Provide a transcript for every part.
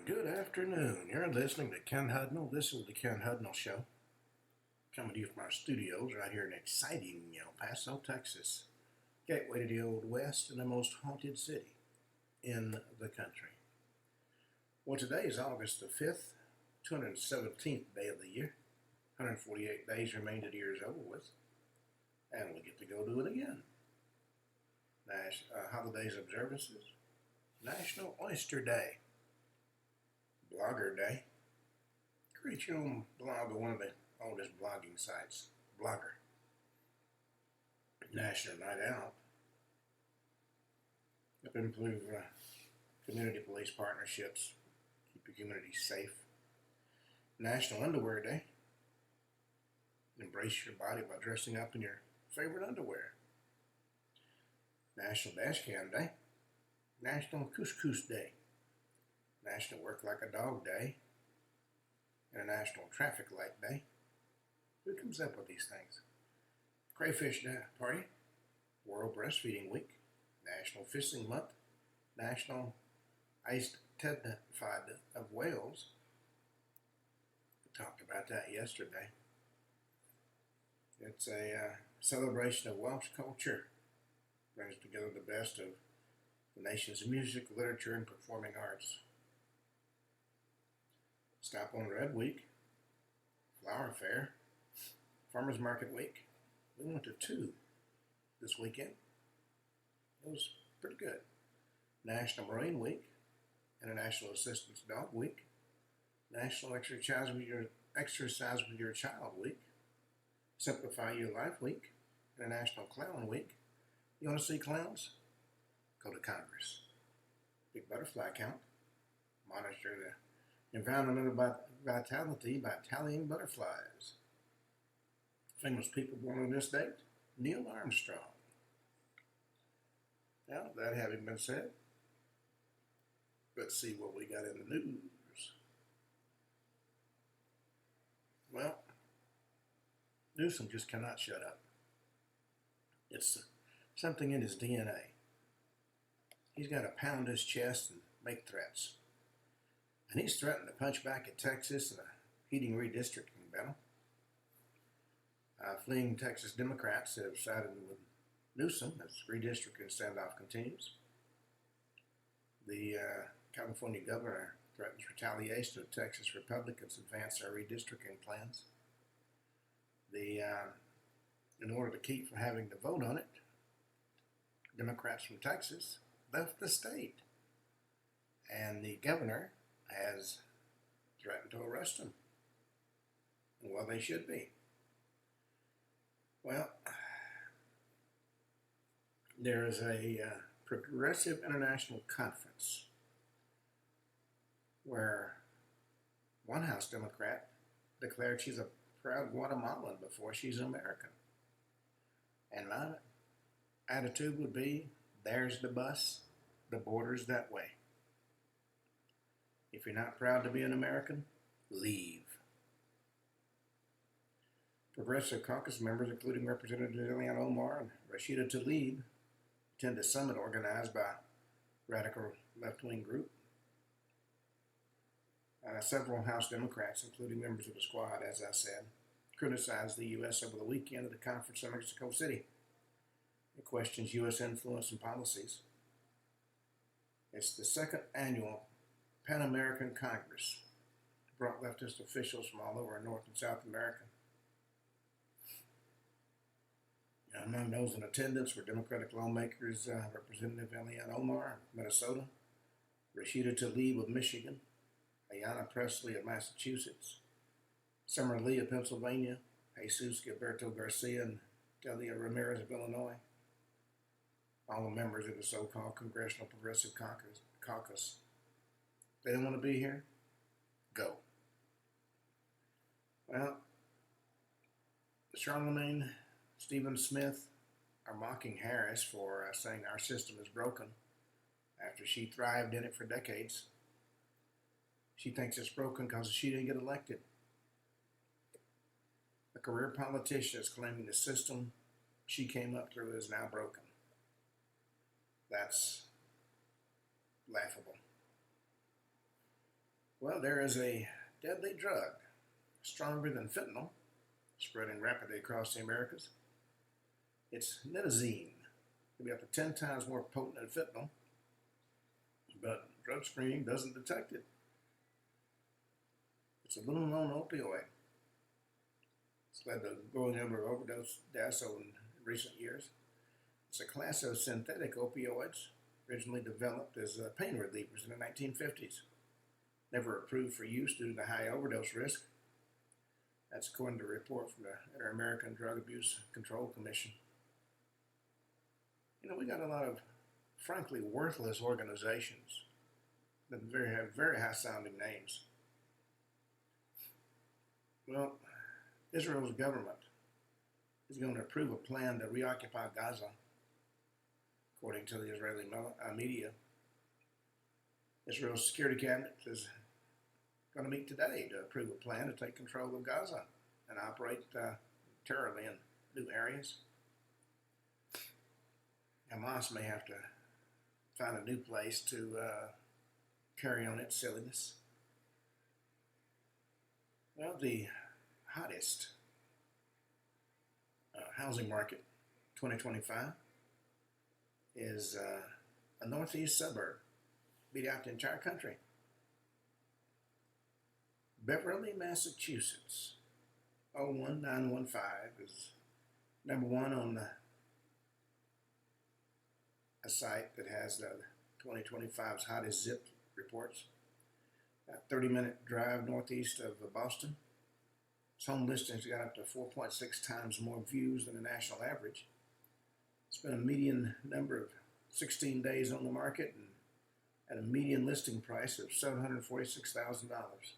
Good afternoon. You're listening to Ken Hudnall. This is the Ken Hudnall Show. Coming to you from our studios right here in exciting El Paso, Texas. Gateway to the Old West and the most haunted city in the country. Well, today is August the 5th, 217th day of the year. 148 days remain to the year's over with. And we get to go do it again. Holidays observances. National Oyster Day. Blogger Day. Create your own blog on one of the oldest blogging sites. Blogger. National Night Out. Help improve community police partnerships. Keep your community safe. National Underwear Day. Embrace your body by dressing up in your favorite underwear. National Dash Cam Day. National Couscous Day. National Work Like a Dog Day. International Traffic Light Day. Who comes up with these things? Crayfish Day Party. World Breastfeeding Week. National Fishing Month. National Iced Tedfied of Whales. We talked about that yesterday. It's a celebration of Welsh culture. Brings together the best of the nation's music, literature, and performing arts. Stop on Red Week, Flower Fair, Farmers Market Week. We went to two this weekend. It was pretty good. National Marine Week, International Assistance Dog Week, National Exercise with Your Child Week, Simplify Your Life Week, International Clown Week. You want to see clowns? Go to Congress. Big butterfly count. Monitor the environmental vitality by tallying butterflies. Famous people born on this date: Neil Armstrong. Now, that having been said, let's see what we got in the news. Well, Newsom just cannot shut up. It's something in his DNA. He's got to pound his chest and make threats. And he's threatened to punch back at Texas in a heating redistricting battle. Fleeing Texas Democrats have sided with Newsom as redistricting standoff continues. The California governor threatens retaliation if Texas Republicans advance their redistricting plans. In order to keep from having to vote on it, Democrats from Texas left the state. And the governor has threatened to arrest him. Well, they should be. Well, there is a progressive international conference where one House Democrat declared she's a proud Guatemalan before she's American. And my attitude would be, there's the bus, the border's that way. If you're not proud to be an American, leave. Progressive caucus members, including Representatives Ilhan Omar and Rashida Tlaib, attend a summit organized by radical left-wing group. Several House Democrats, including members of the squad, as I said, criticized the U.S. over the weekend at the conference in Mexico City. It questions U.S. influence and policies. It's the second annual Pan-American Congress. Brought leftist officials from all over North and South America. Among those in attendance were Democratic lawmakers Representative Ilhan Omar of Minnesota, Rashida Tlaib of Michigan, Ayanna Pressley of Massachusetts, Summer Lee of Pennsylvania, Jesus Gilberto Garcia, and Delia Ramirez of Illinois. All the members of the so-called Congressional Progressive Caucus. They don't want to be here? Go. Well, Charlemagne, Stephen Smith are mocking Harris for saying our system is broken after she thrived in it for decades. She thinks it's broken because she didn't get elected. A career politician is claiming the system she came up through is now broken. That's laughable. Well, there is a deadly drug, stronger than fentanyl, spreading rapidly across the Americas. It's nitazene. It'll be up to 10 times more potent than fentanyl, but drug screening doesn't detect it. It's a little known opioid. It's led to a growing number of overdose deaths over in recent years. It's a class of synthetic opioids, originally developed as pain relievers in the 1950s. Never approved for use due to the high overdose risk. That's according to a report from the Inter-American Drug Abuse Control Commission. You know, we got a lot of, frankly, worthless organizations that have very high-sounding names. Well, Israel's government is going to approve a plan to reoccupy Gaza, according to the Israeli media. Israel's security cabinet is going to meet today to approve a plan to take control of Gaza and operate territorially in new areas. Hamas may have to find a new place to carry on its silliness. Well, the hottest housing market 2025 is a northeast suburb, beat out the entire country. Beverly, Massachusetts, 01915 is number one on a site that has the 2025's hottest zip reports. A 30-minute drive northeast of Boston. Its home listings got up to 4.6 times more views than the national average. It's been a median number of 16 days on the market and at a median listing price of $746,000.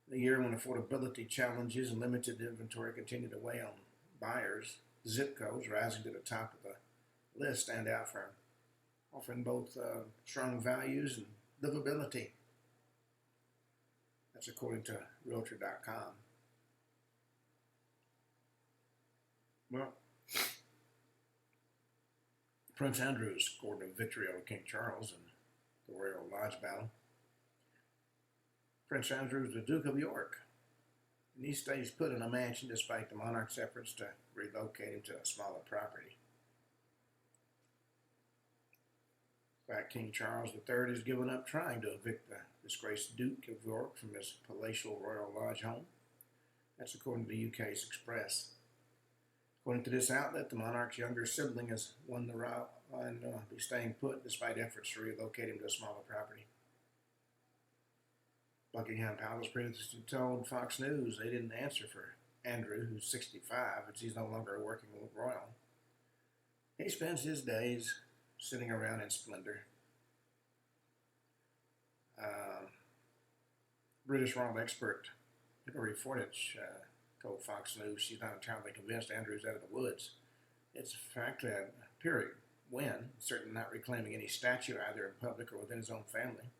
The year when affordability challenges and limited inventory continue to weigh on buyers, zip codes rising to the top of the list stand out for offering both strong values and livability. That's according to Realtor.com. Well, Prince Andrew scored a victory over King Charles in the Royal Lodge battle. Prince Andrew is the Duke of York, and he stays put in a mansion despite the monarch's efforts to relocate him to a smaller property. In fact, King Charles III has given up trying to evict the disgraced Duke of York from his palatial Royal Lodge home. That's according to the UK's Express. According to this outlet, the monarch's younger sibling has won the route and be staying put despite efforts to relocate him to a smaller property. Buckingham Palace previously told Fox News they didn't answer for Andrew, who's 65, as he's no longer working with royal. He spends his days sitting around in splendor. British royal expert Hillary Fortich told Fox News she's not entirely convinced Andrew's out of the woods. It's in fact a Pyrrhic win, certainly not reclaiming any statue either in public or within his own family.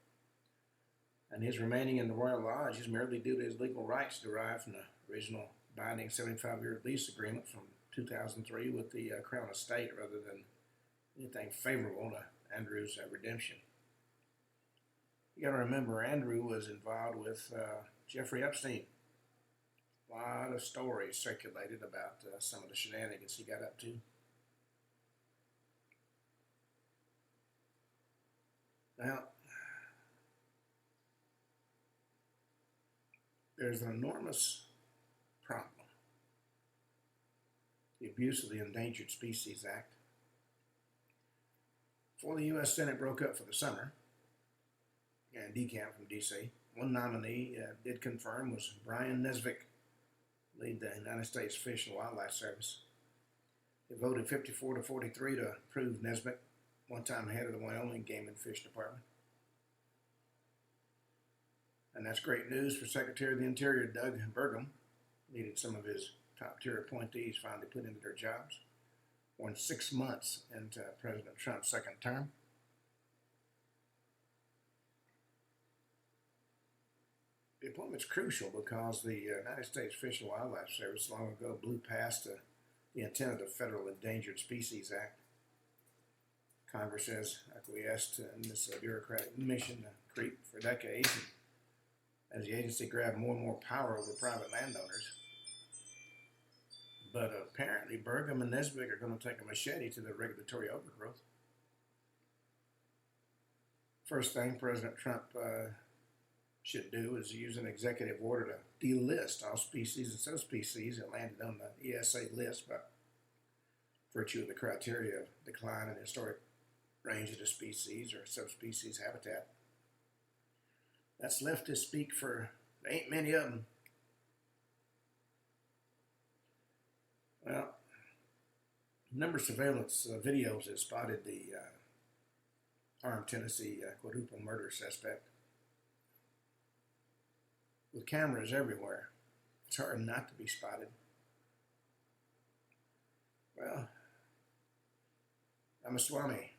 And his remaining in the Royal Lodge is merely due to his legal rights derived from the original binding 75-year lease agreement from 2003 with the Crown Estate rather than anything favorable to Andrew's redemption. You got to remember, Andrew was involved with Jeffrey Epstein. A lot of stories circulated about some of the shenanigans he got up to. Now, there's an enormous problem. The abuse of the Endangered Species Act. Before the U.S. Senate broke up for the summer, and decamp from D.C., one nominee did confirm was Brian Nesbitt, lead the United States Fish and Wildlife Service. They voted 54 to 43 to approve Nesbitt, one-time head of the Wyoming Game and Fish Department. And that's great news for Secretary of the Interior Doug Burgum. Needed some of his top-tier appointees finally put into their jobs. More than 6 months into President Trump's second term. The appointment's crucial because the United States Fish and Wildlife Service long ago blew past the intent of the Federal Endangered Species Act. Congress has acquiesced in this bureaucratic mission to creep for decades, and as the agency grabbed more and more power over private landowners. But apparently, Burgum and Nesbitt are going to take a machete to the regulatory overgrowth. First thing President Trump should do is use an executive order to delist all species and subspecies that landed on the ESA list by virtue of the criteria of decline in historic range of the species or subspecies habitat. That's leftist speak for there ain't many of them. Well, a number of surveillance videos have spotted the armed Tennessee quadruple murder suspect. With cameras everywhere, it's hard not to be spotted. Well, Ramaswamy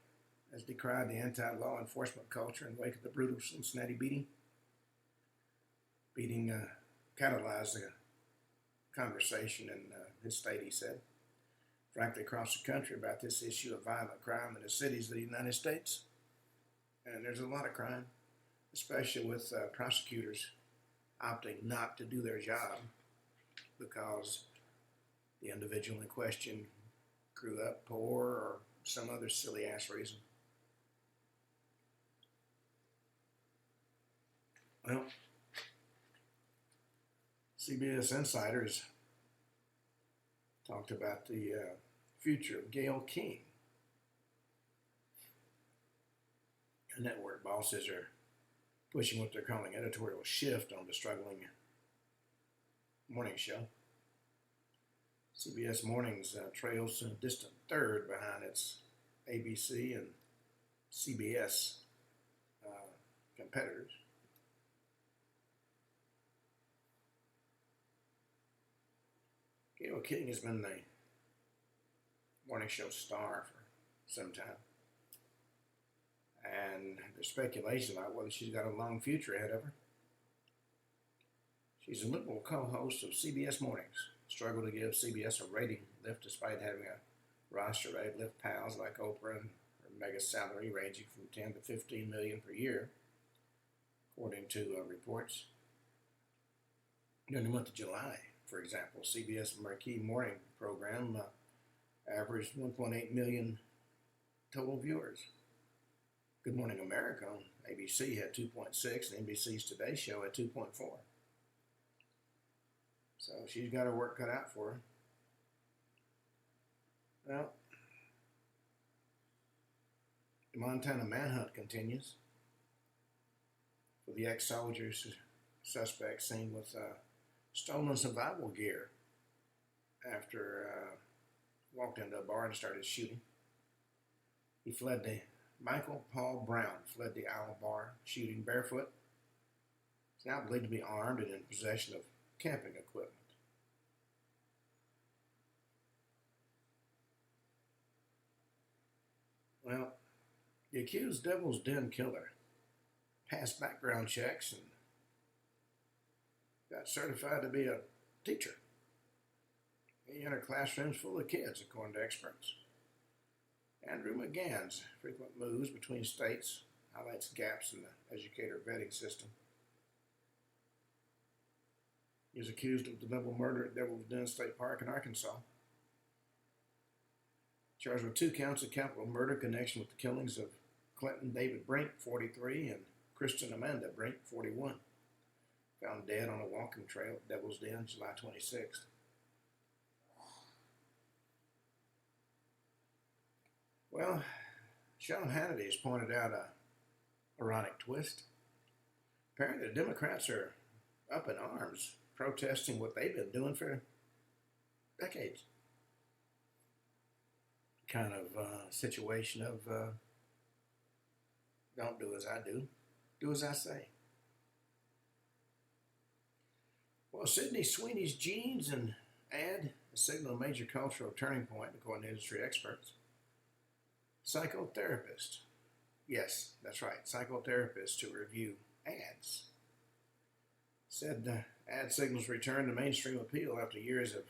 has decried the anti-law enforcement culture in the wake of the brutal Cincinnati beating. Beating catalyzed the conversation in his state, he said, frankly, across the country about this issue of violent crime in the cities of the United States. And there's a lot of crime, especially with prosecutors opting not to do their job because the individual in question grew up poor or some other silly ass reason. Well, CBS Insiders talked about the future of Gayle King. The network bosses are pushing what they're calling editorial shift on the struggling morning show. CBS Mornings trails a distant third behind its ABC and CBS competitors. Gayle King has been the morning show star for some time. And there's speculation about whether she's got a long future ahead of her. She's a liberal co-host of CBS Mornings, struggled to give CBS a rating lift despite having a roster of ad-lift pals like Oprah and her mega salary ranging from 10 to 15 million per year, according to reports. During the month of July, for example, CBS marquee morning program averaged 1.8 million total viewers. Good Morning America on ABC had 2.6, and NBC's Today Show had 2.4. So she's got her work cut out for her. Well, the Montana manhunt continues for the ex-soldiers suspect seen with stolen survival gear after walked into a bar and started shooting. Michael Paul Brown fled the Owl Bar shooting barefoot. He's now believed to be armed and in possession of camping equipment. Well, the accused Devil's Den killer passed background checks and got certified to be a teacher. He entered classrooms full of kids, according to experts. Andrew McGann's frequent moves between states highlights gaps in the educator vetting system. He was accused of the double murder at Devil's Den State Park in Arkansas. Charged with 2 counts of capital murder in connection with the killings of Clinton David Brink, 43, and Kristen Amanda Brink, 41. Found dead on a walking trail at Devil's Den, July 26th. Well, Sean Hannity has pointed out a ironic twist. Apparently the Democrats are up in arms, protesting what they've been doing for decades. Kind of situation of don't do as I do, do as I say. Well, Sydney Sweeney's jeans and ad signal a major cultural turning point, according to industry experts. Psychotherapist. Yes, that's right, psychotherapist to review ads. Said ad signals return to mainstream appeal after years of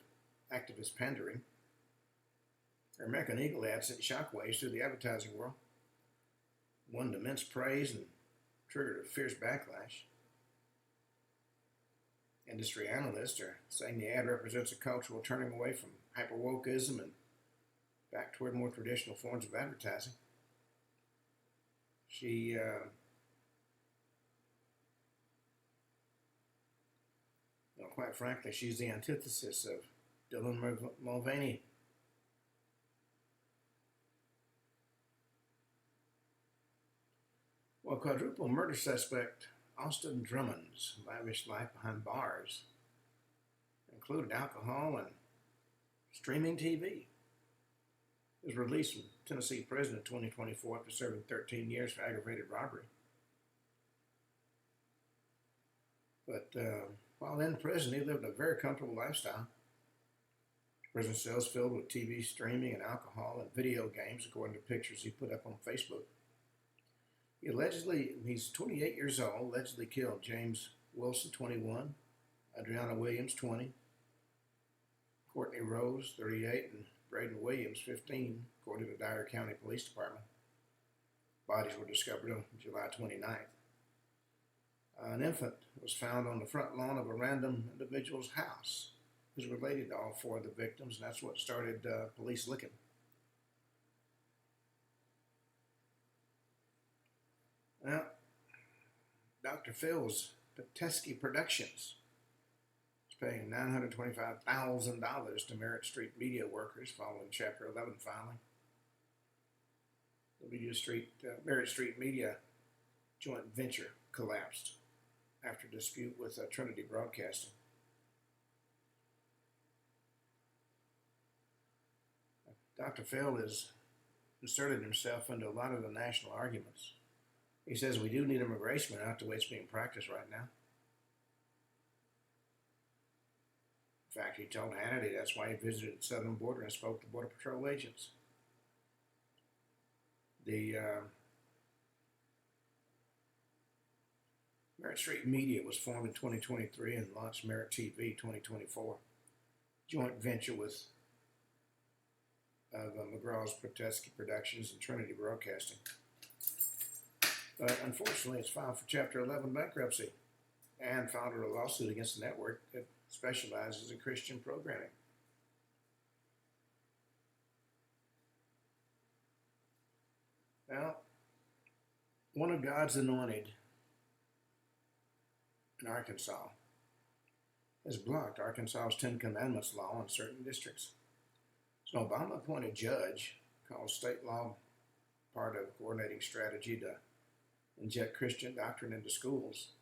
activist pandering. Her American Eagle ad sent shockwaves through the advertising world. Won immense praise and triggered a fierce backlash. Industry analysts are saying the ad represents a cultural turning away from hyper-wokeism and back toward more traditional forms of advertising. She quite frankly, she's the antithesis of Dylan Mulvaney. Well, quadruple murder suspect Austin Drummond's lavish life behind bars included alcohol and streaming TV. He was released from Tennessee prison in 2024 after serving 13 years for aggravated robbery. But while in prison, he lived a very comfortable lifestyle. Prison cells filled with TV streaming and alcohol and video games, according to pictures he put up on Facebook. He's 28 years old, allegedly killed James Wilson, 21, Adriana Williams, 20, Courtney Rose, 38, and Braden Williams, 15, according to the Dyer County Police Department. Bodies were discovered on July 29th. An infant was found on the front lawn of a random individual's house who's related to all four of the victims, and that's what started police looking. Well, Dr. Phil's Patesky Productions is paying $925,000 to Merritt Street media workers following Chapter 11 filing. The Merritt Street Media joint venture collapsed after dispute with Trinity Broadcasting. Dr. Phil has inserted himself into a lot of the national arguments. He says we do need immigration, but not the way it's being practiced right now. In fact, he told Hannity that's why he visited the southern border and spoke to Border Patrol agents. The Merritt Street Media was formed in 2023 and launched Merritt TV 2024, joint venture with McGraw's Patesky Productions and Trinity Broadcasting. But unfortunately, it's filed for Chapter 11 bankruptcy and filed a lawsuit against the network that specializes in Christian programming. Well, one of God's anointed in Arkansas has blocked Arkansas's 10 Commandments law in certain districts. So Obama appointed judge called state law part of a coordinating strategy to inject Christian doctrine into schools.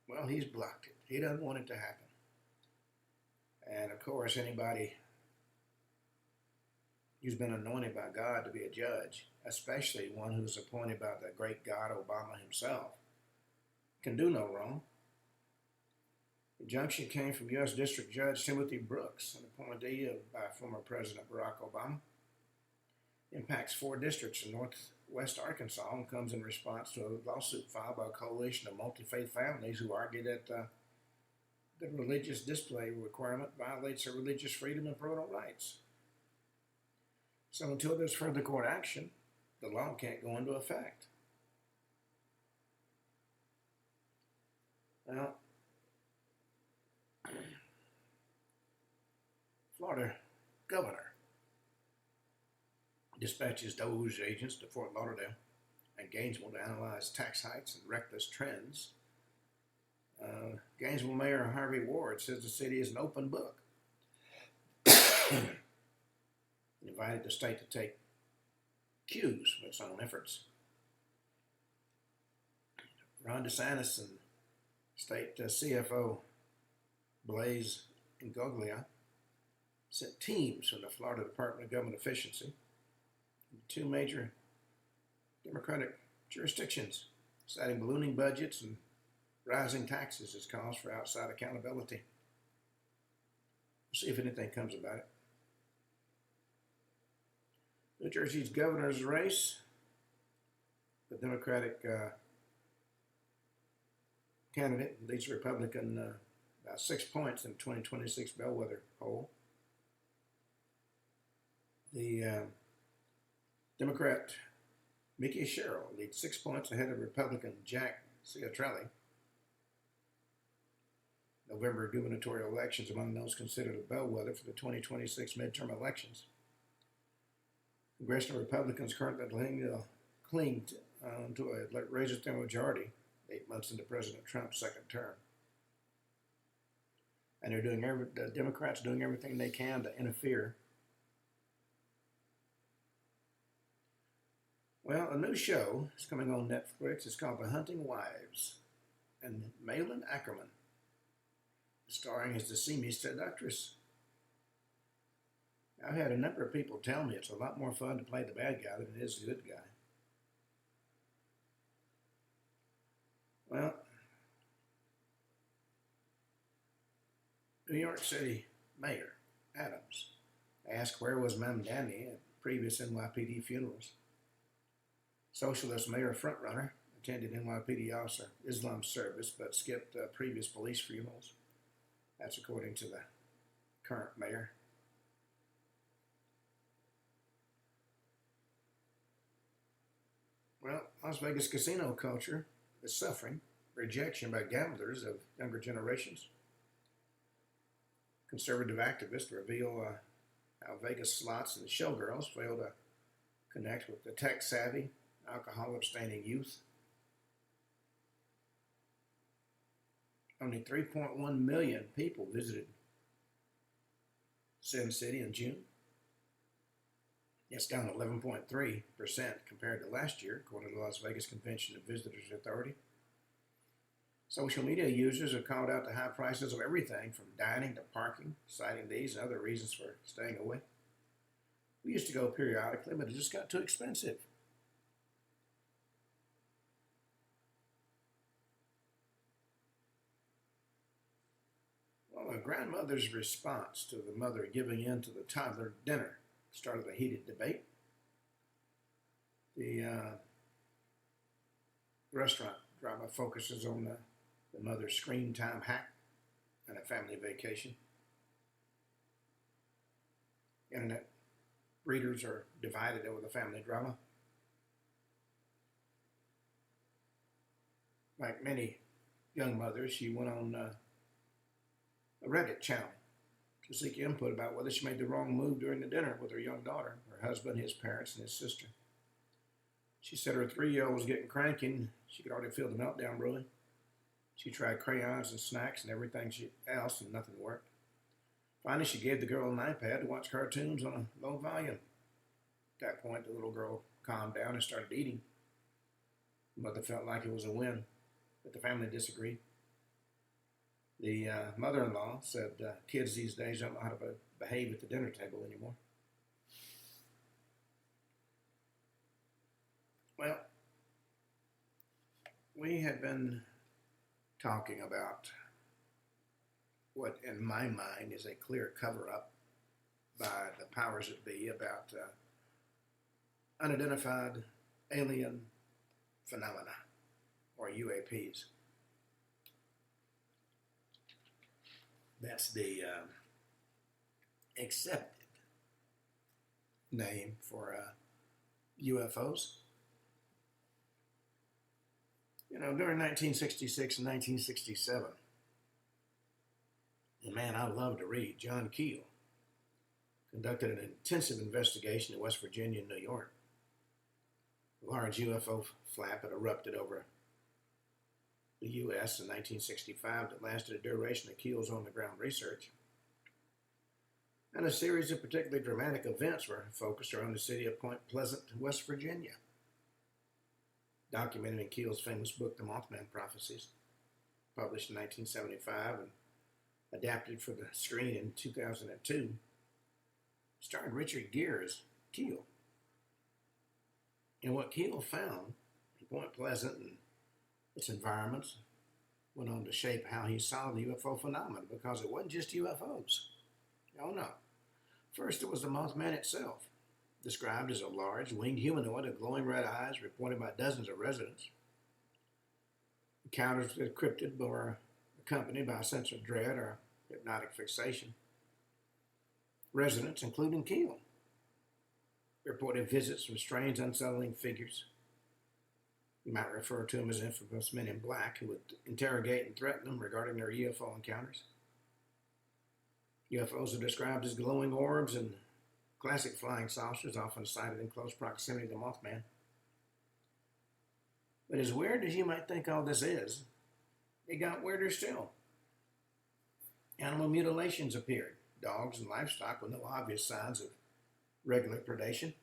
Well, he's blocked it. He doesn't want it to happen. And of course, anybody who's been anointed by God to be a judge, especially one who's appointed by the great God Obama himself, can do no wrong. The injunction came from U.S. District Judge Timothy Brooks, an appointee by former President Barack Obama. Impacts 4 districts in northwest Arkansas and comes in response to a lawsuit filed by a coalition of multi-faith families who argued that the religious display requirement violates their religious freedom and parental rights. So until there's further court action, the law can't go into effect. Now, Florida governor dispatches DOJ agents to Fort Lauderdale and Gainesville to analyze tax hikes and reckless trends. Gainesville Mayor Harvey Ward says the city is an open book. He invited the state to take cues from its own efforts. Ron DeSantis and state CFO Blaise Ingoglia sent teams from the Florida Department of Government Efficiency, 2 major Democratic jurisdictions, citing ballooning budgets and rising taxes as cause for outside accountability. We'll see if anything comes about it. New Jersey's governor's race, the Democratic candidate leads the Republican about 6 points in the 2026 bellwether poll. The Democrat Mickey Sherrill leads 6 points ahead of Republican Jack Ciatrelli. November gubernatorial elections among those considered a bellwether for the 2026 midterm elections. Congressional Republicans currently cling to a registered majority 8 months into President Trump's second term. And the Democrats doing everything they can to interfere. Well, a new show is coming on Netflix. It's called The Hunting Wives, and Malin Ackerman, starring as the seamy seductress. I've had a number of people tell me it's a lot more fun to play the bad guy than it is the good guy. Well, New York City Mayor Adams asked where was Mom Danny at previous NYPD funerals. Socialist mayor frontrunner attended NYPD officer Islam service but skipped previous police funerals. That's according to the current mayor. Well, Las Vegas casino culture is suffering rejection by gamblers of younger generations. Conservative activists reveal how Vegas slots and showgirls fail to connect with the tech-savvy, alcohol-abstaining youth. Only 3.1 million people visited Sin City in June. It's down 11.3% compared to last year, according to the Las Vegas Convention and Visitors Authority. Social media users have called out the high prices of everything from dining to parking, citing these and other reasons for staying away. We used to go periodically, but it just got too expensive. Well, a grandmother's response to the mother giving in to the toddler dinner started a heated debate. The restaurant drama focuses on the mother's screen time hack and a family vacation. Internet readers are divided over the family drama. Like many young mothers, she went on a Reddit channel to seek input about whether she made the wrong move during the dinner with her young daughter, her husband, his parents, and his sister. She said her 3-year-old was getting cranky and she could already feel the meltdown brewing. She tried crayons and snacks and everything else and nothing worked. Finally, she gave the girl an iPad to watch cartoons on a low volume. At that point, the little girl calmed down and started eating. The mother felt like it was a win, but the family disagreed. The mother-in-law said kids these days don't know how to behave at the dinner table anymore. Well, we have been talking about what, in my mind, is a clear cover-up by the powers that be about unidentified alien phenomena, or UAPs. That's the accepted name for UFOs. You know, during 1966 and 1967, the man I love to read, John Keel, conducted an intensive investigation in West Virginia and New York. A large UFO flap had erupted over the U.S. in 1965 that lasted a duration of Keel's on-the-ground research. And a series of particularly dramatic events were focused around the city of Point Pleasant, West Virginia, documented in Keel's famous book, The Mothman Prophecies, published in 1975 and adapted for the screen in 2002, starred Richard Gere as Keel. And what Keel found in Point Pleasant and its environments went on to shape how he saw the UFO phenomenon, because it wasn't just UFOs. Oh no. First, it was the Mothman itself, described as a large winged humanoid with glowing red eyes, reported by dozens of residents. Encounters with cryptid were accompanied by a sense of dread or hypnotic fixation. Residents, including Keel, reported visits from strange, unsettling figures You might refer to them as infamous men in black who would interrogate and threaten them regarding their UFO encounters. UFOs are described as glowing orbs and classic flying saucers, often sighted in close proximity to Mothman. But as weird as you might think all this is, it got weirder still. Animal mutilations appeared, dogs and livestock with no obvious signs of regular predation.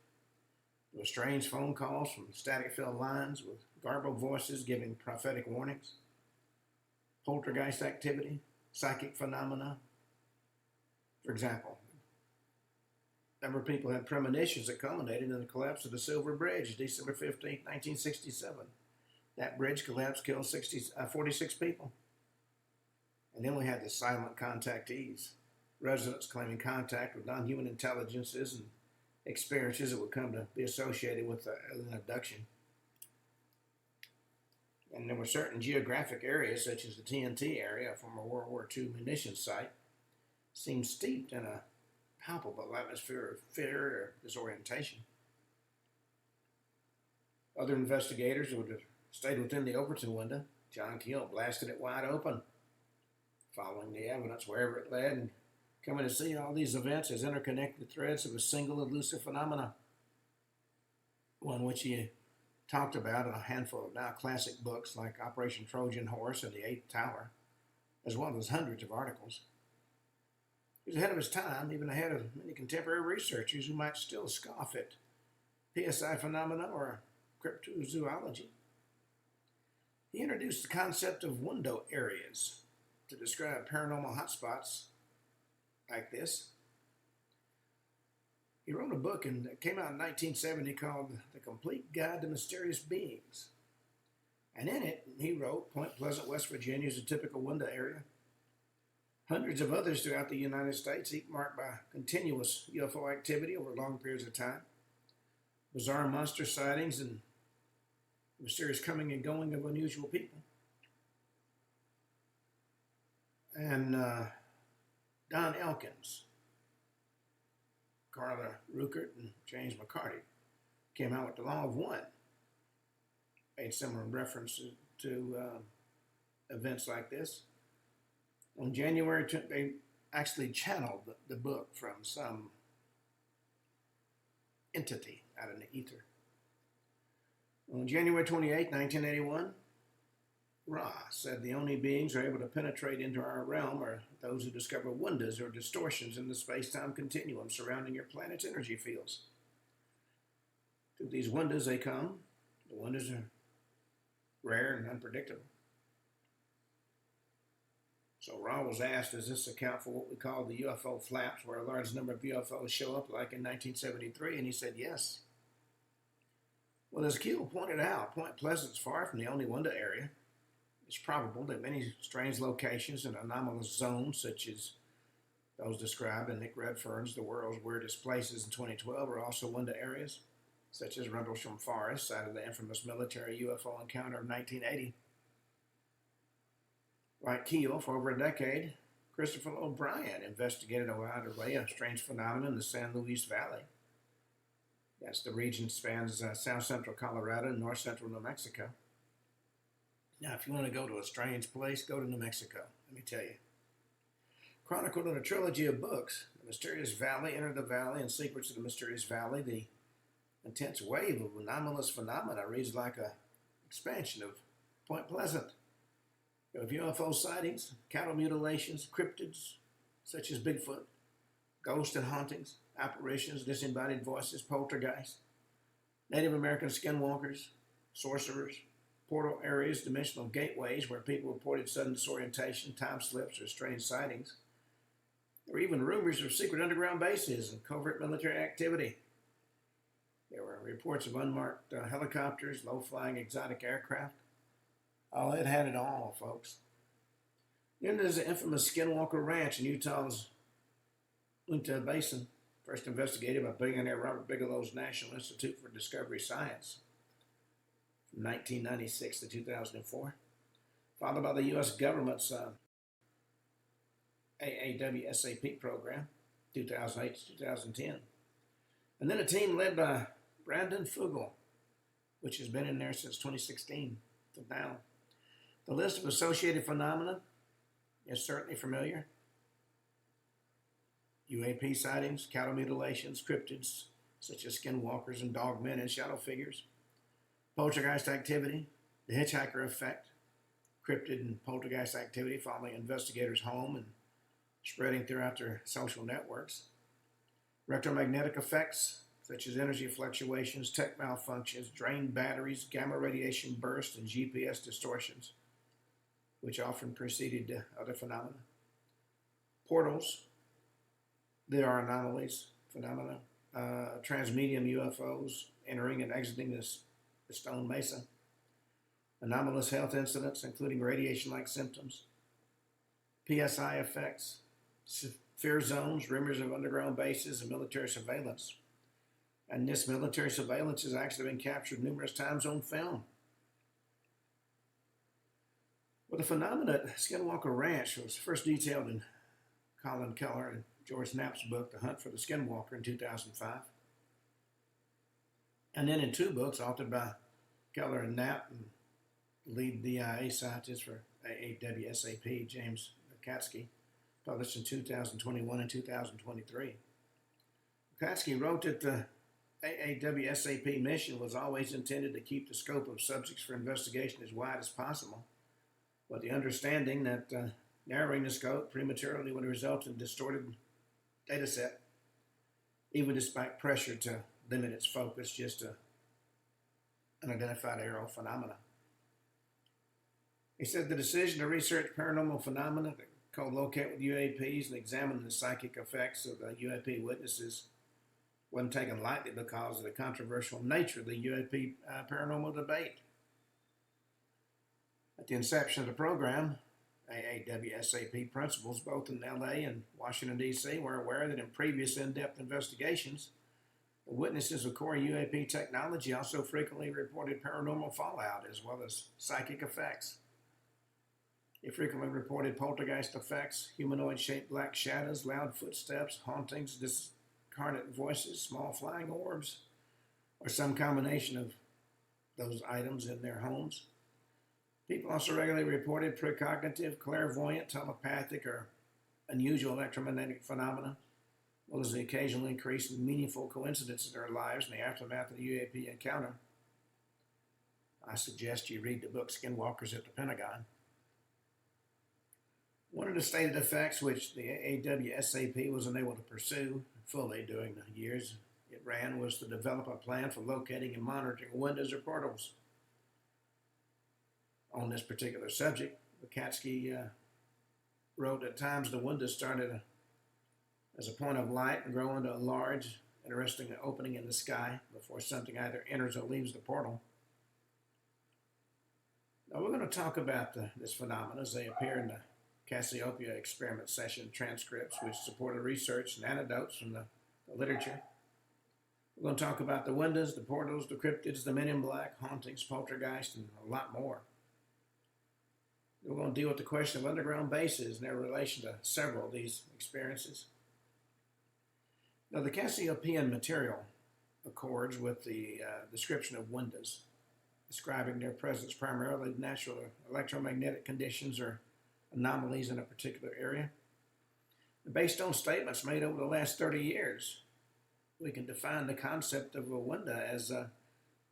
There were strange phone calls from static-filled lines with garbled voices giving prophetic warnings. Poltergeist activity, psychic phenomena. For example, a number of people had premonitions that culminated in the collapse of the Silver Bridge, December 15, 1967. That bridge collapse killed 46 people. And then we had the silent contactees, residents claiming contact with non-human intelligences and experiences that would come to be associated with an abduction. And there were certain geographic areas, such as the TNT area, a former World War II munitions site, seemed steeped in a palpable atmosphere of fear or disorientation. Other investigators would have stayed within the Overton window. John Keel blasted it wide open, following the evidence wherever it led and coming to see all these events as interconnected threads of a single elusive phenomena, one which he talked about in a handful of now classic books like Operation Trojan Horse and The Eighth Tower, as well as hundreds of articles. He was ahead of his time, even ahead of many contemporary researchers who might still scoff at PSI phenomena or cryptozoology. He introduced the concept of window areas to describe paranormal hotspots like this. He wrote a book and it came out in 1970 called The Complete Guide to Mysterious Beings. And in it, he wrote Point Pleasant, West Virginia is a typical window area. Hundreds of others throughout the United States, each marked by continuous UFO activity over long periods of time, bizarre monster sightings, and mysterious coming and going of unusual people. And Don Elkins, Carla Ruckert, and James McCarty came out with the Law of One, made similar references to events like this. On January, they actually channeled the book from some entity out in the ether. On January 28, 1981, Ra said the only beings who are able to penetrate into our realm are those who discover windows or distortions in the space-time continuum surrounding your planet's energy fields. Through these windows they come. The windows are rare and unpredictable. So Ra was asked, does this account for what we call the UFO flaps, where a large number of UFOs show up like in 1973? And he said yes. Well, as Keel pointed out, Point Pleasant's far from the only window area. It's probable that many strange locations and anomalous zones, such as those described in Nick Redfern's The World's Weirdest Places in 2012, are also window areas, such as Rendlesham Forest, site of the infamous military UFO encounter of 1980. Like Keel, for over a decade, Christopher O'Brien investigated a wide array of strange phenomena in the San Luis Valley. That's the region that spans south central Colorado and north central New Mexico. Now, if you want to go to a strange place, go to New Mexico, let me tell you. Chronicled in a trilogy of books, The Mysterious Valley, Enter the Valley, and Secrets of the Mysterious Valley, the intense wave of anomalous phenomena reads like an expansion of Point Pleasant. You have UFO sightings, cattle mutilations, cryptids, such as Bigfoot, ghosts and hauntings, apparitions, disembodied voices, poltergeists, Native American skinwalkers, sorcerers, portal areas, dimensional gateways where people reported sudden disorientation, time slips, or strange sightings. There were even rumors of secret underground bases and covert military activity. There were reports of unmarked helicopters, low-flying exotic aircraft. Oh, it had it all, folks. Then there's the infamous Skinwalker Ranch in Utah's Uinta Basin, first investigated by billionaire Robert Bigelow's National Institute for Discovery Science from 1996 to 2004, followed by the U.S. government's AAWSAP program, 2008 to 2010. And then a team led by Brandon Fugel which has been in there since 2016 to now. The list of associated phenomena is certainly familiar. UAP sightings, cattle mutilations, cryptids such as skinwalkers and dogmen and shadow figures, poltergeist activity, the hitchhiker effect, cryptid and poltergeist activity following investigators' home and spreading throughout their social networks, electromagnetic effects such as energy fluctuations, tech malfunctions, drained batteries, gamma radiation bursts, and GPS distortions, which often preceded other phenomena. Portals, there are anomalies, phenomena, transmedium UFOs entering and exiting the Stone Mesa, anomalous health incidents, including radiation-like symptoms, PSI effects, fear zones, rumors of underground bases, and military surveillance. And this military surveillance has actually been captured numerous times on film. Well, the phenomena at Skinwalker Ranch was first detailed in Colin Keller and George Knapp's book, The Hunt for the Skinwalker, in 2005. And then in two books authored by Keller and Knapp, and lead DIA scientist for AAWSAP, James Katsky, published in 2021 and 2023. Katsky wrote that the AAWSAP mission was always intended to keep the scope of subjects for investigation as wide as possible, with the understanding that narrowing the scope prematurely would result in distorted data set, even despite pressure to limit its focus just to unidentified aerial phenomena. He said the decision to research paranormal phenomena that co-locate with UAPs and examine the psychic effects of the UAP witnesses wasn't taken lightly because of the controversial nature of the UAP paranormal debate. At the inception of the program, AAWSAP principals both in LA and Washington, D.C. were aware that in previous in-depth investigations, the witnesses of core UAP technology also frequently reported paranormal fallout as well as psychic effects. They frequently reported poltergeist effects, humanoid-shaped black shadows, loud footsteps, hauntings, discarnate voices, small flying orbs, or some combination of those items in their homes. People also regularly reported precognitive, clairvoyant, telepathic, or unusual electromagnetic phenomena, as well as the occasional increase in meaningful coincidences in their lives in the aftermath of the UAP encounter. I suggest you read the book Skinwalkers at the Pentagon. One of the stated effects which the AAWSAP was unable to pursue fully during the years it ran was to develop a plan for locating and monitoring windows or portals. On this particular subject, Katsky wrote, at times the windows started as a point of light and grow into a large, interesting opening in the sky before something either enters or leaves the portal. Now we're going to talk about this phenomenon as they appear in the Cassiopeia experiment session transcripts, which supported research and anecdotes from the literature. We're going to talk about the windows, the portals, the cryptids, the men in black, hauntings, poltergeist, and a lot more. We're going to deal with the question of underground bases and their relation to several of these experiences. Now, the Cassiopeian material accords with the description of windows, describing their presence primarily in natural electromagnetic conditions or anomalies in a particular area. Based on statements made over the last 30 years, we can define the concept of a window as a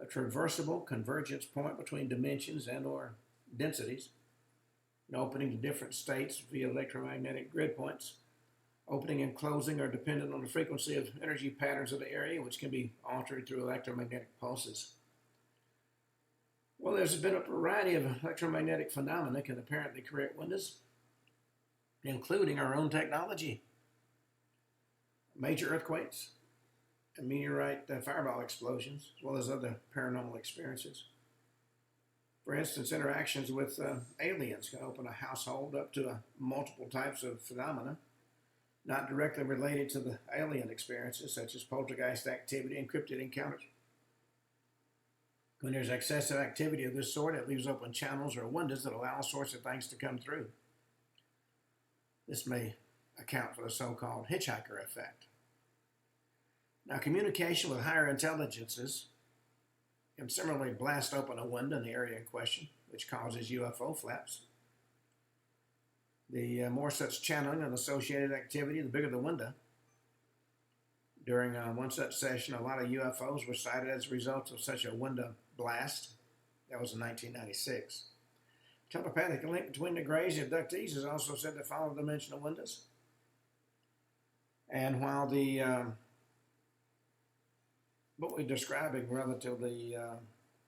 traversable convergence point between dimensions and or densities, an opening to different states via electromagnetic grid points. Opening and closing are dependent on the frequency of energy patterns of the area, which can be altered through electromagnetic pulses. Well, there's been a variety of electromagnetic phenomena that can apparently create windows, including our own technology. Major earthquakes and meteorite fireball explosions, as well as other paranormal experiences. For instance, interactions with aliens can open a household up to multiple types of phenomena, not directly related to the alien experiences, such as poltergeist activity and cryptid encounters. When there's excessive activity of this sort, it leaves open channels or windows that allow all sorts of things to come through. This may account for the so-called hitchhiker effect. Now, communication with higher intelligences and similarly blast open a window in the area in question, which causes UFO flaps. The more such channeling and associated activity, the bigger the window. During one such session, a lot of UFOs were sighted as a result of such a window blast. That was in 1996. Telepathic link between the Greys and abductees is also said to follow dimensional windows. And while the what we're describing relatively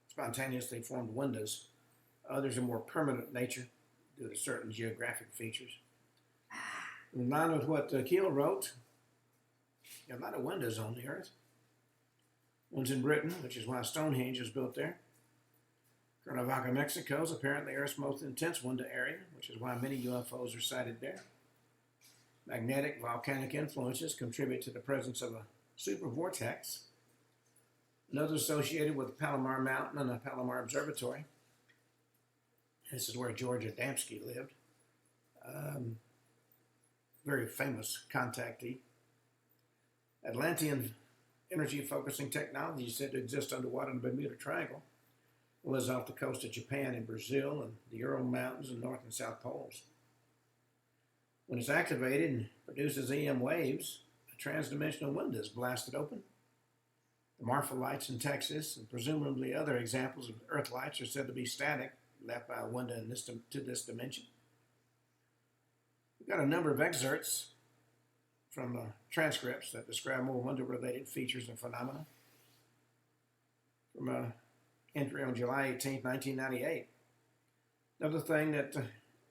spontaneously formed windows, others are more permanent in nature due to certain geographic features. In line with what Keel wrote, there are a lot of windows on the Earth. One's in Britain, which is why Stonehenge was built there. Cuernavaca, Mexico is apparently Earth's most intense window area, which is why many UFOs are sighted there. Magnetic volcanic influences contribute to the presence of a super vortex. Another associated with Palomar Mountain and the Palomar Observatory. This is where George Adamski lived. Very famous contactee. Atlantean energy focusing technology said to exist underwater in the Bermuda Triangle. It lives off the coast of Japan and Brazil and the Ural Mountains and North and South Poles. When it's activated and produces EM waves, a transdimensional window is blasted open. The Marfa lights in Texas and presumably other examples of Earth lights are said to be static, left by a window to this dimension. We've got a number of excerpts from transcripts that describe more window-related features and phenomena. From a entry on July 18, 1998. Another thing that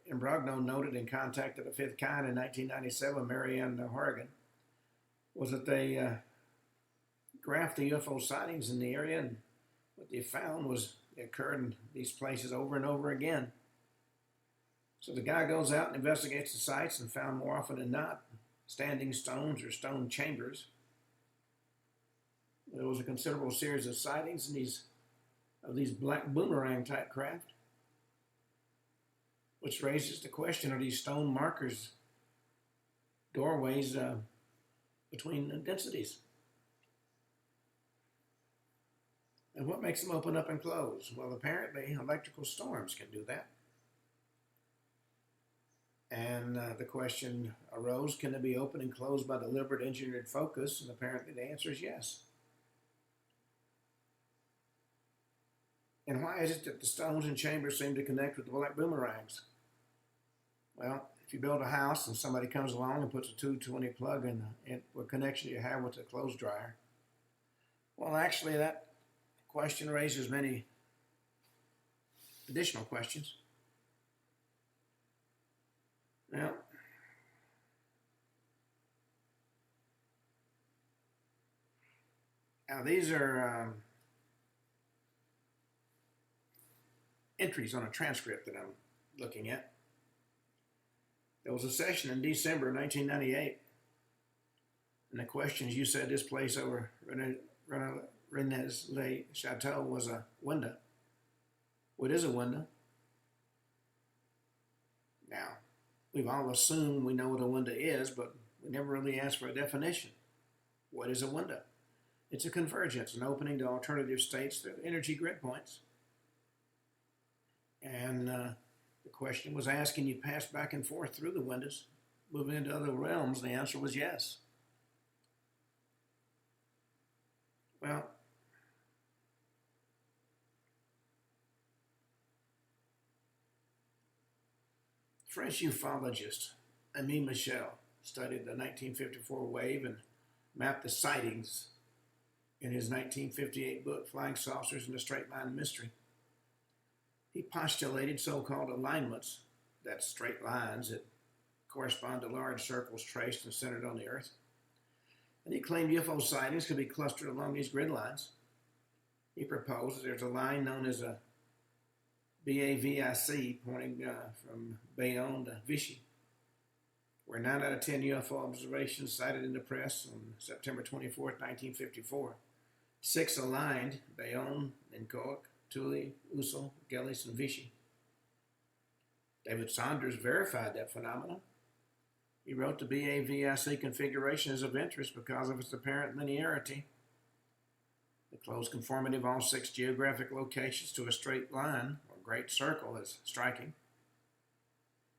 Imbrogno noted in Contact of the Fifth Kind in 1997, Marianne, Oregon, was that they graphed the UFO sightings in the area, and what they found was it occurred in these places over and over again. So the guy goes out and investigates the sites and found more often than not standing stones or stone chambers. There was a considerable series of sightings in these black boomerang type craft, which raises the question, are these stone markers doorways between densities? And what makes them open up and close? Well, apparently electrical storms can do that. And the question arose, can they be opened and closed by deliberate engineered focus? And apparently the answer is yes. And why is it that the stones and chambers seem to connect with the black boomerangs? Well, if you build a house and somebody comes along and puts a 220 plug in what connection you have with the clothes dryer, well, actually that question raises many additional questions. Now, these are entries on a transcript that I'm looking at. There was a session in December 1998, and the questions, you said this place over Rennes-le Chateau was a window. What is a window? Now, we've all assumed we know what a window is, but we never really asked for a definition. What is a window? It's a convergence, an opening to alternative states through energy grid points. And the question was asked, can you pass back and forth through the windows, moving into other realms? And the answer was yes. Well, French ufologist Ami Michel studied the 1954 wave and mapped the sightings in his 1958 book, Flying Saucers and the Straight Line Mystery. He postulated so-called alignments, that's straight lines that correspond to large circles traced and centered on the Earth. And he claimed UFO sightings could be clustered along these grid lines. He proposed that there's a line known as a BAVIC pointing from Bayonne to Vichy, where 9 out of 10 UFO observations cited in the press on September 24, 1954. 6 aligned, Bayonne, Incoak, Tully, Ussel, Gellis, and Vichy. David Saunders verified that phenomenon. He wrote the BAVIC configuration is of interest because of its apparent linearity. The close conformity of all 6 geographic locations to a straight line or great circle is striking.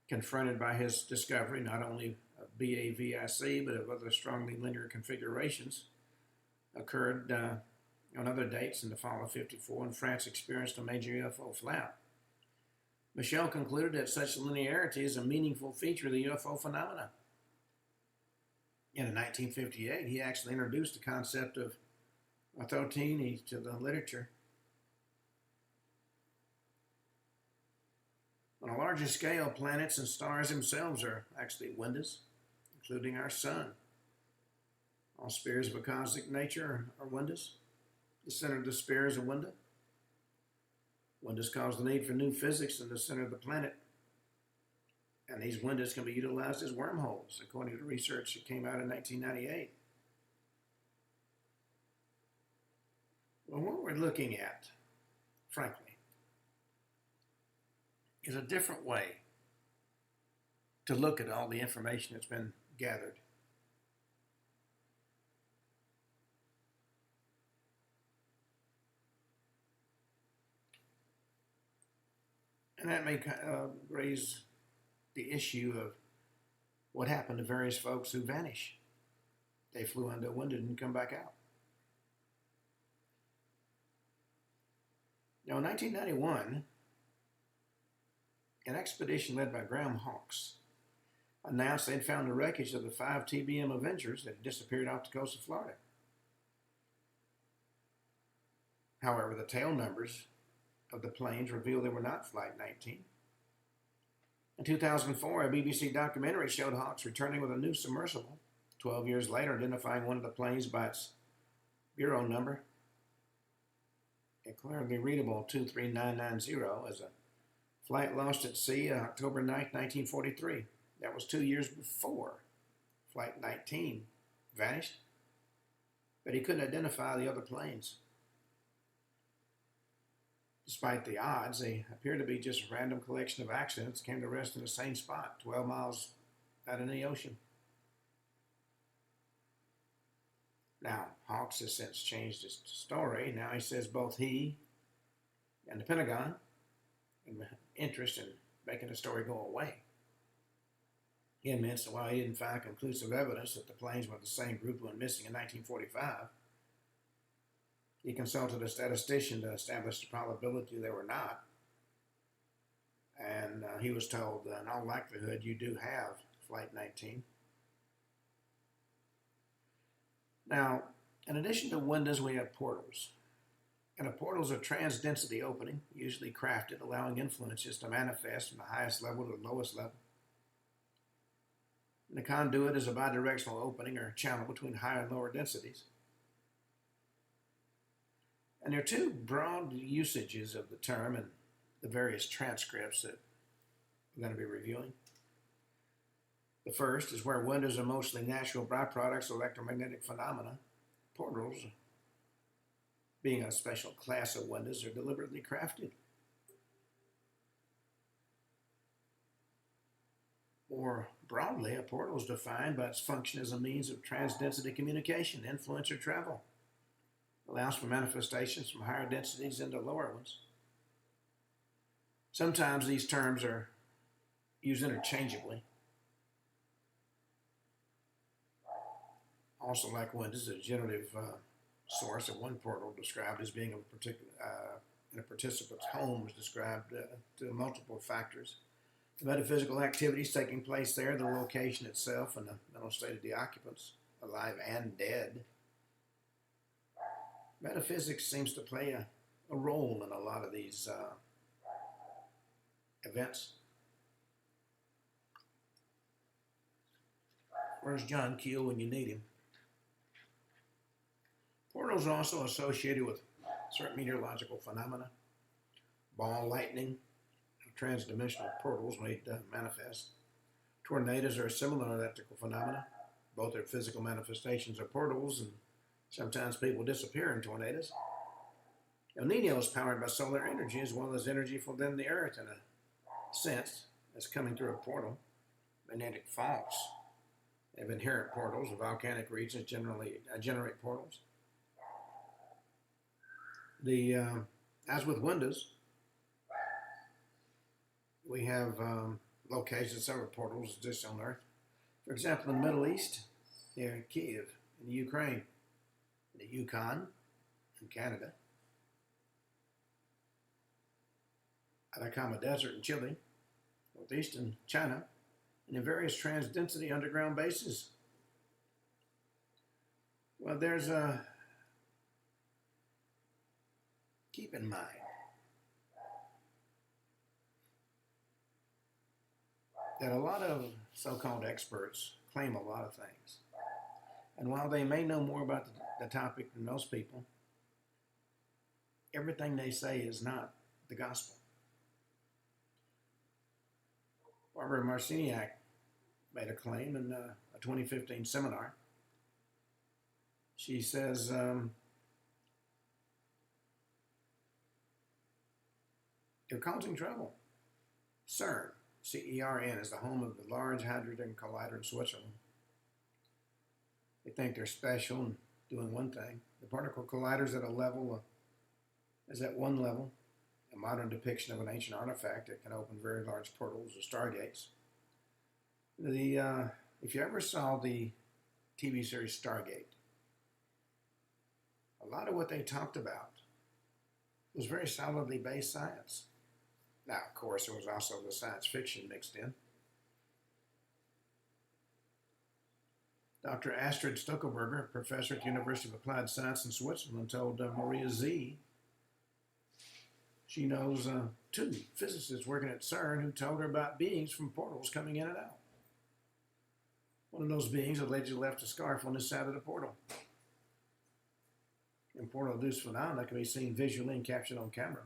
Confronted by his discovery not only of BAVIC but of other strongly linear configurations, occurred on other dates in the fall of '54 when France experienced a major UFO flap. Michel concluded that such linearity is a meaningful feature of the UFO phenomena. In 1958, he actually introduced the concept of orthoteny to the literature. On a larger scale, planets and stars themselves are actually windows, including our sun. All spheres of a cosmic nature are windows. The center of the sphere is a window. Windows cause the need for new physics in the center of the planet. And these windows can be utilized as wormholes, according to research that came out in 1998. Well, what we're looking at, frankly, is a different way to look at all the information that's been gathered. And that may raise the issue of what happened to various folks who vanish. They flew under a window and didn't come back out. Now, in 1991, an expedition led by Graham Hawkes announced they'd found the wreckage of the 5 TBM Avengers that had disappeared off the coast of Florida. However, the tail numbers of the planes revealed they were not Flight 19. In 2004, a BBC documentary showed Hawkes returning with a new submersible, 12 years later identifying one of the planes by its bureau number, a clearly readable 23990, as a flight lost at sea October 9, 1943. That was 2 years before Flight 19 vanished, but he couldn't identify the other planes. Despite the odds, they appear to be just a random collection of accidents that came to rest in the same spot, 12 miles out in the ocean. Now, Hawkes has since changed his story. Now he says both he and the Pentagon have interest in making the story go away. He admits that while he didn't find conclusive evidence that the planes were the same group who went missing in 1945, he consulted a statistician to establish the probability they were not. And he was told, in all likelihood, you do have Flight 19. Now, in addition to windows, we have portals. And a portal is a trans-density opening, usually crafted, allowing influences to manifest from the highest level to the lowest level. And the conduit is a bidirectional opening or channel between higher and lower densities. And there are 2 broad usages of the term in the various transcripts that we're going to be reviewing. The first is where windows are mostly natural byproducts of electromagnetic phenomena. Portals, being a special class of windows, are deliberately crafted. More broadly, a portal is defined by its function as a means of transdensity communication, influence, or travel. It allows for manifestations from higher densities into lower ones. Sometimes these terms are used interchangeably. Also, like windows, a generative source of one portal described as being in a participant's home is described to multiple factors. The metaphysical activities taking place there, the location itself, and the mental state of the occupants, alive and dead. Metaphysics seems to play a role in a lot of these events. Where's John Keel when you need him? Portals are also associated with certain meteorological phenomena. Ball lightning, transdimensional portals made manifest. Tornadoes are a similar electrical phenomena. Both are physical manifestations of portals, and sometimes people disappear in tornadoes. El Nino is powered by solar energy as well as energy from within the earth in a sense as coming through a portal. Magnetic faults have inherent portals. Volcanic regions generally generate portals. As with Windows, we have locations, several portals just on Earth. For example, in the Middle East, near Kiev, in Ukraine, the Yukon, in Canada, Atacama Desert in Chile, northeastern China, and in various trans-density underground bases. Well, there's a keep in mind that a lot of so-called experts claim a lot of things. And while they may know more about the topic than most people, everything they say is not the gospel. Barbara Marciniak made a claim in a 2015 seminar. She says, they're causing trouble. CERN, C-E-R-N, is the home of the Large Hadron Collider in Switzerland. They think they're special and doing one thing. The particle collider is at one level, a modern depiction of an ancient artifact that can open very large portals or stargates. If you ever saw the TV series Stargate, a lot of what they talked about was very solidly based science. Now, of course, there was also the science fiction mixed in. Dr. Astrid Stockelberger, professor at the University of Applied Science in Switzerland, told Maria Z. She knows two physicists working at CERN who told her about beings from portals coming in and out. One of those beings allegedly left a scarf on this side of the portal. And portal-induced phenomena can be seen visually and captured on camera.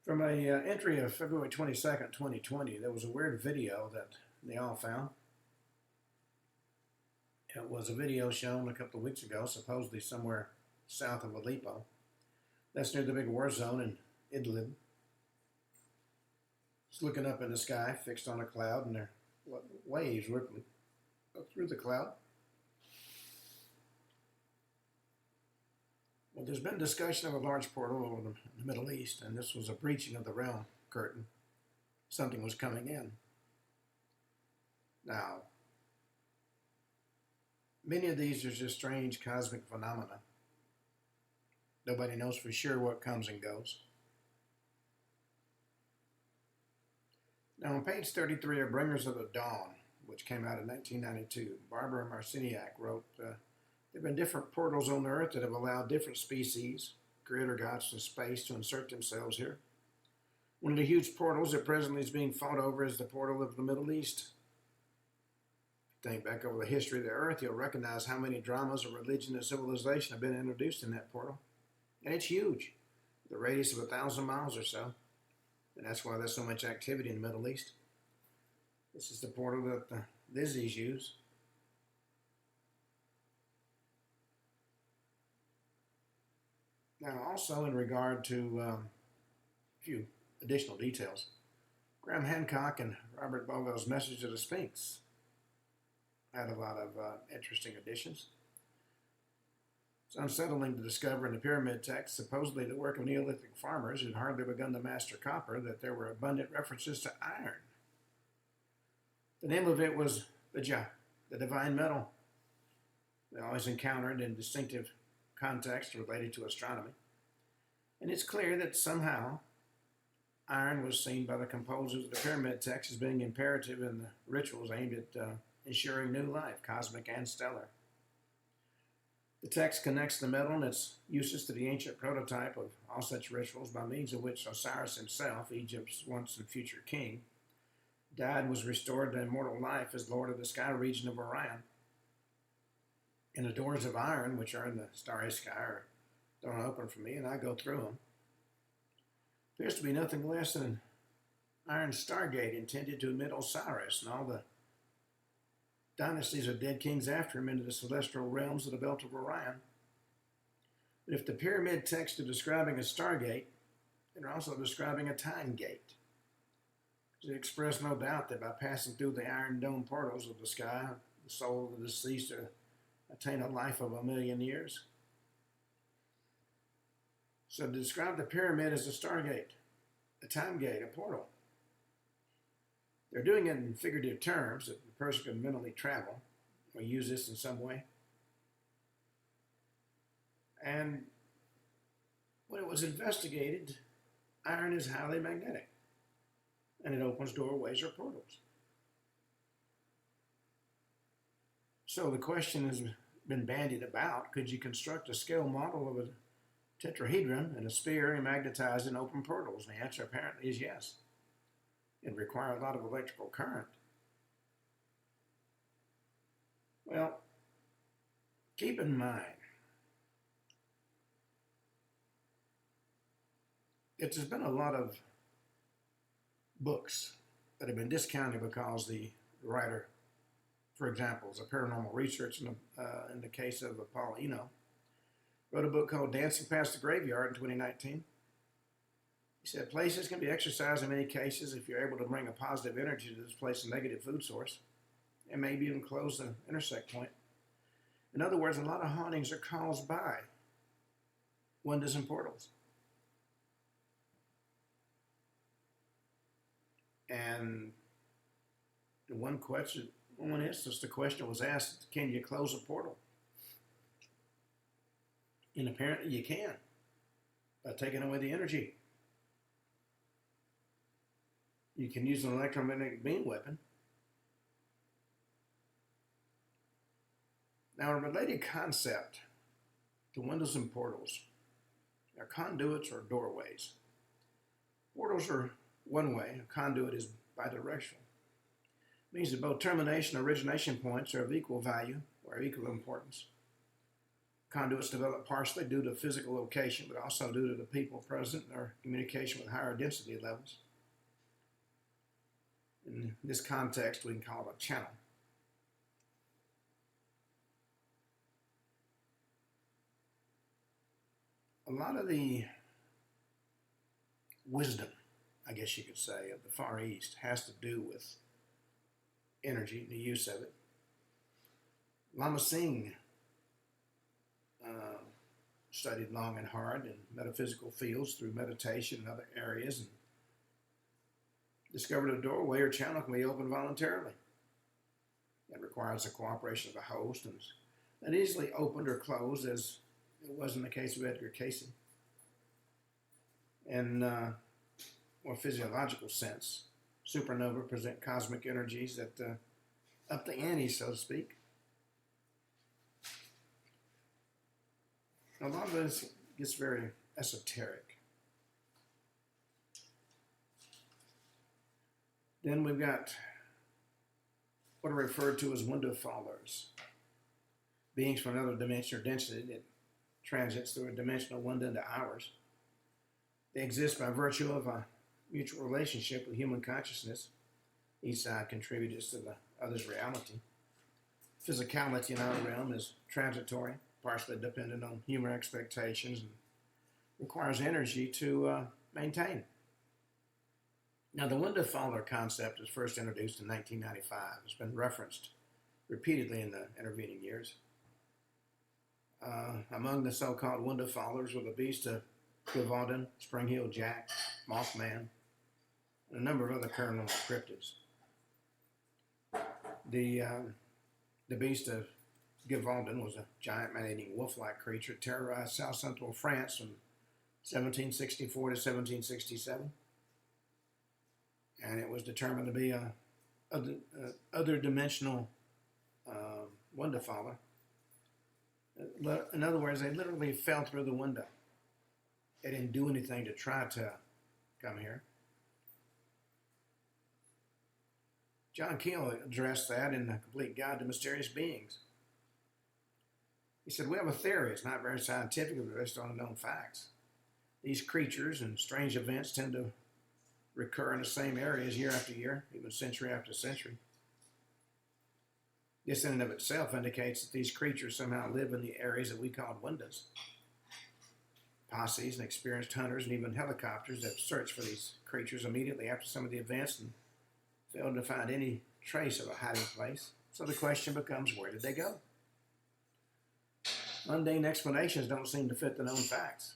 From an entry of February 22nd, 2020, there was a weird video that they all found. It was a video shown a couple of weeks ago, supposedly somewhere south of Aleppo. That's near the big war zone in Idlib. It's looking up in the sky, fixed on a cloud, and there are waves rippling through the cloud. Well, there's been discussion of a large portal over the Middle East, and this was a breaching of the realm curtain. Something was coming in. Now, many of these are just strange cosmic phenomena. Nobody knows for sure what comes and goes. Now, on page 33 of Bringers of the Dawn, which came out in 1992, Barbara Marciniak wrote, there have been different portals on Earth that have allowed different species, creator gods from space, to insert themselves here. One of the huge portals that presently is being fought over is the portal of the Middle East. If you think back over the history of the Earth, you'll recognize how many dramas of religion and civilization have been introduced in that portal. And it's huge, the radius of 1,000 miles or so. And that's why there's so much activity in the Middle East. This is the portal that the Lizzys use. Now, also in regard to a few additional details, Graham Hancock and Robert Bovell's Message of the Sphinx had a lot of interesting additions. It's unsettling to discover in the pyramid text, supposedly the work of Neolithic farmers who had hardly begun to master copper, that there were abundant references to iron. The name of it was the divine metal. They always encountered in distinctive context related to astronomy. And it's clear that somehow iron was seen by the composers of the pyramid text as being imperative in the rituals aimed at ensuring new life, cosmic and stellar. The text connects the metal and its uses to the ancient prototype of all such rituals by means of which Osiris himself, Egypt's once and future king, died and was restored to immortal life as Lord of the sky region of Orion. And the doors of iron, which are in the starry sky, are thrown open for me, and I go through them. Appears to be nothing less than an iron stargate intended to admit Osiris and all the dynasties of dead kings after him into the celestial realms of the belt of Orion. But if the pyramid texts are describing a stargate, they're also describing a time gate. They express no doubt that by passing through the iron dome portals of the sky, the soul of the deceased are attain a life of 1,000,000 years. So to describe the pyramid as a stargate, a time gate, a portal. They're doing it in figurative terms that the person can mentally travel or use this in some way. And when it was investigated, iron is highly magnetic and it opens doorways or portals. So the question has been bandied about, could you construct a scale model of a tetrahedron and a sphere and magnetize and open portals? And the answer apparently is yes. It requires a lot of electrical current. Well, keep in mind, there's been a lot of books that have been discounted because the writer, for example, is a paranormal researcher in the case of Paul Eno, wrote a book called Dancing Past the Graveyard in 2019. He said, places can be exercised in many cases if you're able to bring a positive energy to displace a negative food source and maybe even close the intersect point. In other words, a lot of hauntings are caused by windows and portals. And the one instance, the question was asked, can you close a portal? And apparently you can, by taking away the energy. You can use an electromagnetic beam weapon. Now, a related concept to windows and portals are conduits or doorways. Portals are one way, a conduit is bidirectional. It means that both termination and origination points are of equal value or equal importance. Conduits develop partially due to physical location, but also due to the people present or communication with higher density levels. In this context, we can call it a channel. A lot of the wisdom, I guess you could say, of the Far East has to do with energy, the use of it. Lama Singh studied long and hard in metaphysical fields through meditation and other areas, and discovered a doorway or channel can be opened voluntarily. It requires the cooperation of the host and is not easily opened or closed, as it was in the case of Edgar Cayce. In more physiological sense, supernovae present cosmic energies that up the ante, so to speak. A lot of this gets very esoteric. Then we've got what are referred to as window fallers, beings from another dimension or density that transits through a dimensional window into ours. They exist by virtue of a mutual relationship with human consciousness. Each side contributes to the other's reality. Physicality in our realm is transitory, partially dependent on human expectations, and requires energy to maintain. Now, the window faller concept was first introduced in 1995. It's been referenced repeatedly in the intervening years. Among the so-called window fallers were the beast of Gavaldon, Spring-Heeled Jack, Mothman, and a number of other paranormal cryptids. The beast of Gavaldon was a giant man-eating wolf-like creature that terrorized South Central France from 1764 to 1767. And it was determined to be a other dimensional window faller. In other words, they literally fell through the window. They didn't do anything to try to come here. John Keel addressed that in The Complete Guide to Mysterious Beings. He said, we have a theory. It's not very scientific, but based on known facts. These creatures and strange events tend to recur in the same areas year after year, even century after century. This in and of itself indicates that these creatures somehow live in the areas that we call windows. Posses and experienced hunters and even helicopters have searched for these creatures immediately after some of the events and failed to find any trace of a hiding place. So the question becomes, where did they go? Mundane explanations don't seem to fit the known facts.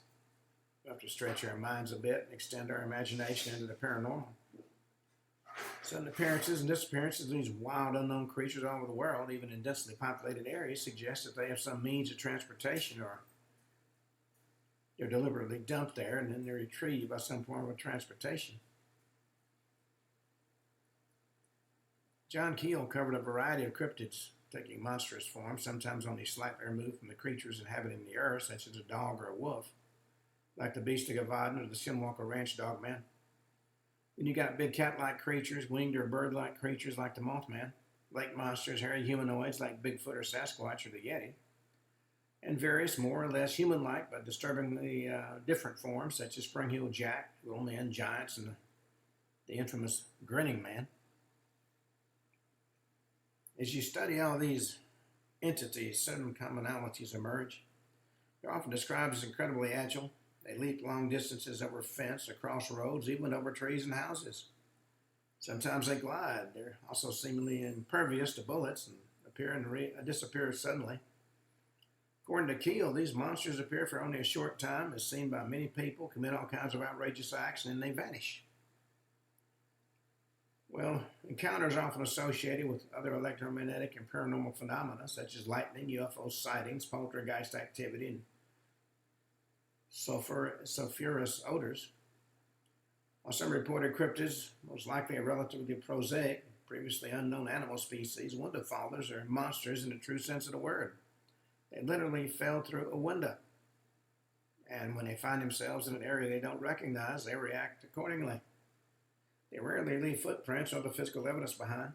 We have to stretch our minds a bit and extend our imagination into the paranormal. Sudden appearances and disappearances of these wild, unknown creatures all over the world, even in densely populated areas, suggest that they have some means of transportation, or they're deliberately dumped there and then they're retrieved by some form of transportation. John Keel covered a variety of cryptids taking monstrous forms, sometimes only slightly removed from the creatures inhabiting the earth, such as a dog or a wolf, like the beast of Gavadon or the Skinwalker Ranch Dogman. Then you got big cat-like creatures, winged or bird-like creatures like the Mothman, lake monsters, hairy humanoids like Bigfoot or Sasquatch or the Yeti, and various more or less human-like but disturbingly different forms such as Spring-Heeled Jack, Little Men, Giants, and the infamous Grinning Man. As you study all these entities, certain commonalities emerge. They're often described as incredibly agile. They leap long distances over fence, across roads, even over trees and houses. Sometimes they glide. They're also seemingly impervious to bullets and appear and disappear suddenly. According to Keel, these monsters appear for only a short time, as seen by many people, commit all kinds of outrageous acts, and then they vanish. Well, encounters are often associated with other electromagnetic and paranormal phenomena, such as lightning, UFO sightings, poltergeist activity, and sulfurous odors. While some reported cryptids, most likely a relatively prosaic, previously unknown animal species, window fallers are monsters in the true sense of the word. They literally fell through a window. And when they find themselves in an area they don't recognize, they react accordingly. They rarely leave footprints or the physical evidence behind.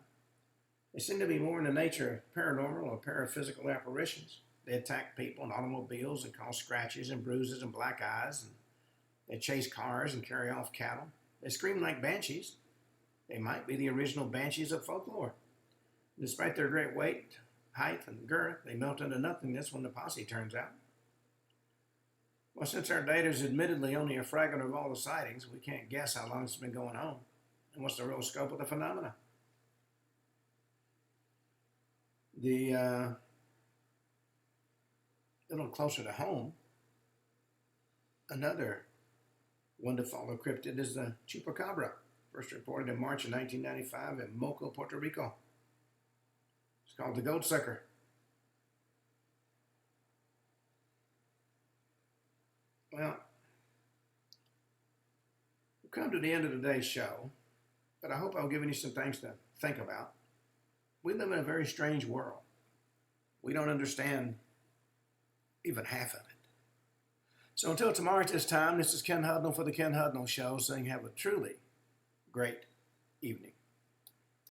They seem to be more in the nature of paranormal or paraphysical apparitions. They attack people in automobiles and cause scratches and bruises and black eyes. And they chase cars and carry off cattle. They scream like banshees. They might be the original banshees of folklore. Despite their great weight, height, and girth, they melt into nothingness when the posse turns out. Well, since our data is admittedly only a fragment of all the sightings, we can't guess how long it's been going on and what's the real scope of the phenomena. A little closer to home, another one-to-follow cryptid is the chupacabra, first reported in March of 1995 in Moco, Puerto Rico. It's called the goat sucker. Well, we've come to the end of today's show, but I hope I've given you some things to think about. We live in a very strange world. We don't understand even half of it. So until tomorrow at this time, this is Ken Hudnall for the Ken Hudnall Show, saying have a truly great evening.